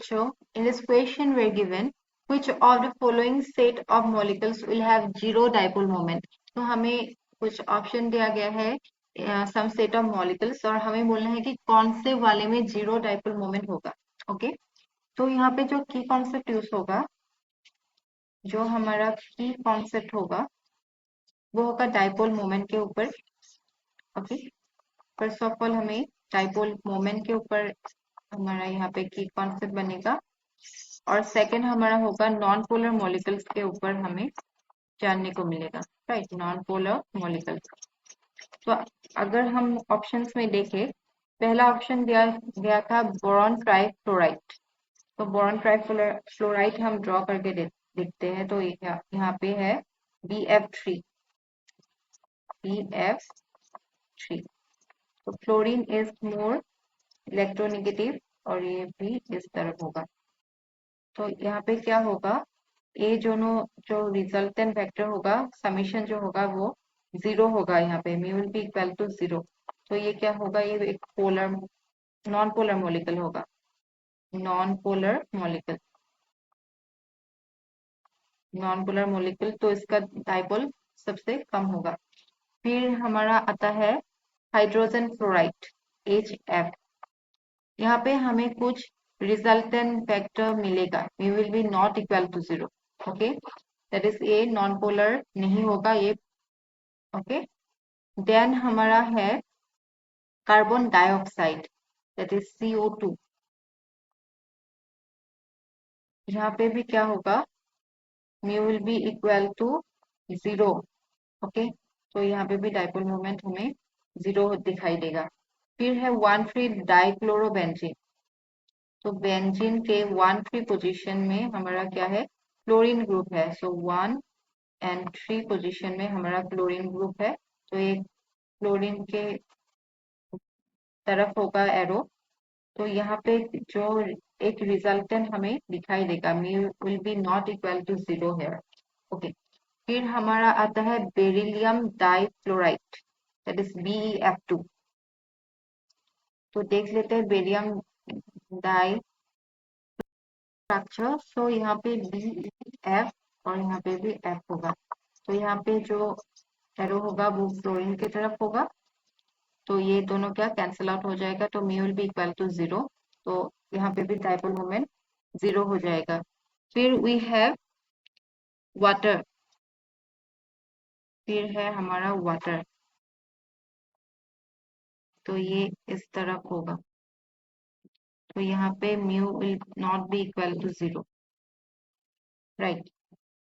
बच्चों, in this question we're given which of the following set of molecules will have zero dipole moment. तो हमें कुछ option दिया गया है सम सेट ऑफ मॉलिक्यूल्स और हमें बोलना है कि कौन से वाले में जीरो डाइपोल मोमेंट होगा. ओके, तो यहाँ पे जो की कॉन्सेप्ट यूज होगा, जो हमारा की कॉन्सेप्ट होगा वो होगा डाइपोल मोमेंट के ऊपर. ओके, फर्स्ट ऑफ ऑल हमें डाइपोल मोमेंट के ऊपर हमारा यहाँ पे की कॉन्सेप्ट बनेगा और सेकंड हमारा होगा नॉन पोलर मॉलिक्यूल्स के ऊपर हमें जानने को मिलेगा. Right, non polar molecules. तो अगर हम ऑप्शंस में देखें, पहला ऑप्शन दिया गया था बोरॉन ट्राइफ्लोराइड. तो बोरॉन ट्राइफ्लोराइड हम ड्रॉ करके देखते हैं. तो यहाँ पे है BF3. तो फ्लोरीन इज मोर इलेक्ट्रोनेगेटिव और ये भी इस तरफ होगा. तो यहाँ पे क्या होगा, ये दोनों जो रिजल्टेंट वेक्टर होगा, समीशन जो होगा वो जीरो होगा. यहाँ पे mu will be equal to zero. तो ये क्या होगा, ये एक पोलर नॉन पोलर मॉलिक्यूल होगा. नॉन पोलर मॉलिक्यूल तो इसका डाइपोल सबसे कम होगा. फिर हमारा आता है हाइड्रोजन फ्लोराइड HF. यहाँ पे हमें कुछ रिजल्टेंट वेक्टर मिलेगा, mu will be not equal to zero. Okay, that is a non polar नहीं होगा ये. ओके, देन हमारा है carbon dioxide, that is CO2. यहाँ पे भी क्या होगा, mu will be equal to zero. Okay, तो यहाँ पे भी डाइपोल मोमेंट हमें जीरो दिखाई देगा. फिर है 1,3 डाइक्लोरोबेंजीन. तो बेंजीन के 1,3 पोजीशन में हमारा क्या है, क्लोरीन ग्रुप है. सो 1 and 3 पोजीशन में हमारा क्लोरीन ग्रुप है. तो ये क्लोरीन के तरफ होगा एरो. तो यहाँ पे जो एक रिजल्टेंट हमें दिखाई देगा, mu will be not equal to zero है. ओके, फिर हमारा आता है beryllium difluoride, that is BeF2. तो देख लेते हैं बेरियम डाई स्ट्रक्चर. सो यहाँ पे BF और यहाँ पे भी F होगा. तो यहाँ पे जो एरो होगा वो फ्लोरीन की तरफ होगा. तो ये दोनों क्या कैंसिल आउट हो जाएगा. तो mu will be equal to zero. तो यहाँ पे भी डाइपोल मोमेंट जीरो हो जाएगा. फिर वी हैव वाटर. फिर है हमारा वाटर. तो ये इस तरफ होगा. तो यहाँ पे mu will not be equal to zero. Right,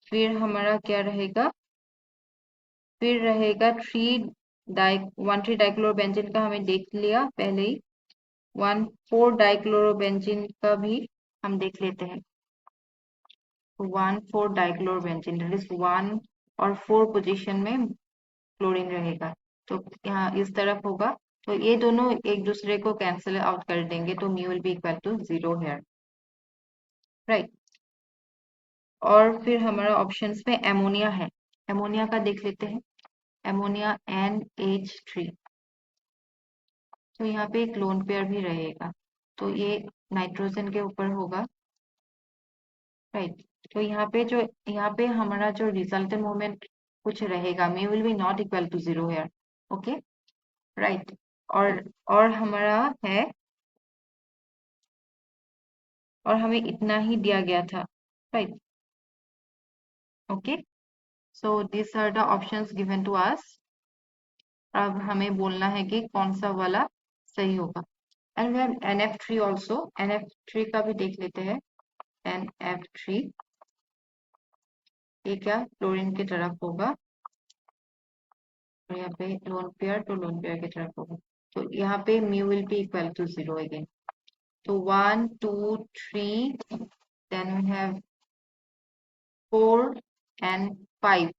फिर हमारा क्या रहेगा, फिर रहेगा 1,3 डाइक्लोरोबेंजीन का हमें देख लिया पहले ही. 1,4 डाइक्लोरोबेंजीन का भी हम देख लेते हैं. 1,4 डाइक्लोरोबेंजीन, दैट इज 1 और 4 पोजीशन में क्लोरीन रहेगा. तो यहाँ इस तरफ होगा. तो ये दोनों एक दूसरे को कैंसिल आउट कर देंगे. तो mu will be equal to zero here. Right, और फिर हमारा ऑप्शंस में एमोनिया है. एमोनिया का देख लेते हैं. Ammonia NH3. तो यहाँ पे एक लोन पेयर भी रहेगा. तो ये नाइट्रोजन के ऊपर होगा. राइट, तो यहाँ पे हमारा जो रिजल्टेंट मोमेंट कुछ रहेगा, mu will be not equal to zero here. Okay, right. और हमारा है, और हमें इतना ही दिया गया था. Right, okay. So this are the options given to us. अब हमें बोलना है कि कौन सा वाला सही होगा. And we have NF3 also. NF3 का भी देख लेते हैं. NF3 ये क्या क्लोरीन की तरफ होगा और यहाँ पे लोन पेयर तो लोन पेयर की तरफ होगा. तो यहाँ पे mu will be equal to zero again. तो 1 2 3, देन वी हैव 4 and 5.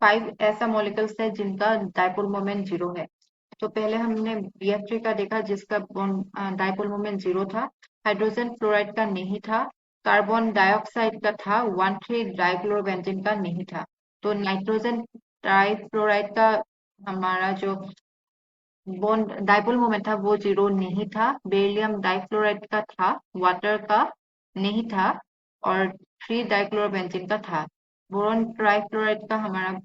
5 ऐसा मॉलिक्यूल्स है जिनका डाइपोल मोमेंट जीरो है. तो पहले हमने BF3 का देखा जिसका डाइपोल मोमेंट जीरो था. हाइड्रोजन फ्लोराइड का नहीं था. कार्बन डाइऑक्साइड का था. 1,3 डाइक्लोरोबेंजीन का नहीं था. तो नाइट्रोजन ट्राइफ्लोराइड का हमारा जो बॉन्ड डाइपोल मोमेंट था वो जीरो नहीं था, बेरिलियम डाइफ्लोराइड का था, वाटर का नहीं था, और 3 डाइक्लोरोबेंजीन का था। बोरॉन ट्राइफ्लोराइड का हमारा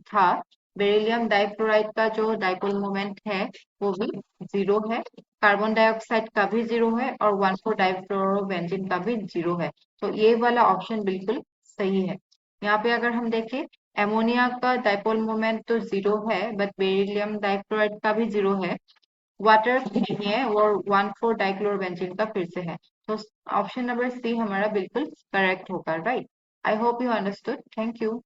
था। बेरिलियम डाइफ्लोराइड का जो डाइपोल मोमेंट है वो भी जीरो है। कार्बन डाइऑक्साइड का भी जीरो है और 1,4-डाइफ्लोरोबेंजीन का भी जीरो है। तो ये वाला ऑप्शन बिल्कुल सही है। यहाँ पे अगर हम देखें, एमोनिया का डाइपोल मोमेंट तो जीरो है, बट बेरिलियम डाइक्लोराइड का भी जीरो है। वाटर नहीं है और 1,4-डाइक्लोरोबेंजीन का फिर से है। तो ऑप्शन नंबर सी हमारा बिल्कुल करेक्ट होगा, right. I hope you understood. Thank you.